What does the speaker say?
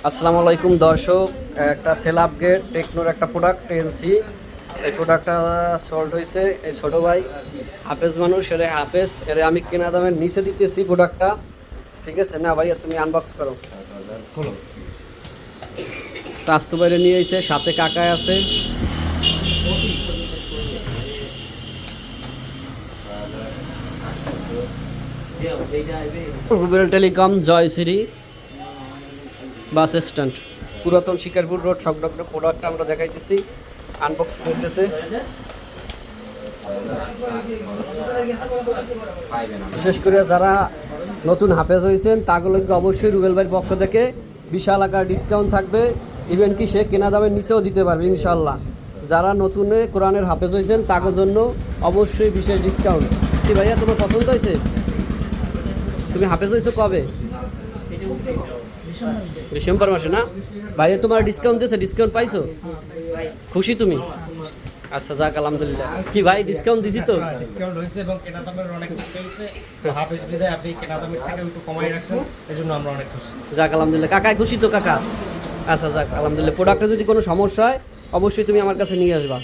আসসালামু আলাইকুম দর্শক, একটা সেল আপগ্রেড টেকনোর একটা প্রোডাক্ট টেনসি। এই প্রোডাক্টটা সল্ট হয়েছে এই ছোটো ভাই হাফেজ মানুষ, এর হাফেজ এর আমি কেনা দামের নিচে দিতেছি প্রোডাক্টটা। ঠিক আছে না ভাইয়া, তুমি আনবক্স করো। স্বাস্থ্য বাইরে নিয়ে এসে সাথে কাকায় আছে। Rubel telecom, Joyshree bus stand, পুরাতন শিকারপুর রোড সংলগ্ন প্রোডাক্টটা আমরা দেখাইতেছি, আনবক্স করতেছে। বিশেষ করে যারা নতুন হাফেজ হয়েছেন তাগুলোকে অবশ্যই রুবেল ভাইয়ের পক্ষ থেকে বিশাল আকার ডিসকাউন্ট থাকবে, ইভেন কি সে কেনা দামের নিচেও দিতে পারবে ইনশাল্লাহ। যারা নতুনে কোরআনের হাফেজ হয়েছেন তাদের জন্য অবশ্যই বিশেষ ডিসকাউন্ট। কি ভাইয়া তোমার পছন্দ হয়েছে? তুমি হাফেজ হয়েছো কবে? ডিসেম্বর মাসে না ভাইয়া? তোমার ডিসকাউন্ট দিয়েছে, ডিসকাউন্ট পাইছো? খুশি তুমি? আচ্ছা যাক, আলহামদুলিল্লাহ। কি ভাই ডিসকাউন্ট দিছি তো? ডিসকাউন্ট হয়েছে এবং কেনা দামের অনেক বেশি হয়েছে। হাফেজ বিদায় আপনি কেনা দামের থেকে একটু কমাই রাখছেন, এজন্য আমরা অনেক খুশি। যাক আলহামদুলিল্লাহ। কাকা খুশি তো কাকা? আচ্ছা যাক আলহামদুলিল্লাহ। প্রোডাক্টে যদি কোনো সমস্যা হয় অবশ্যই তুমি আমার কাছে নিয়ে আসবা।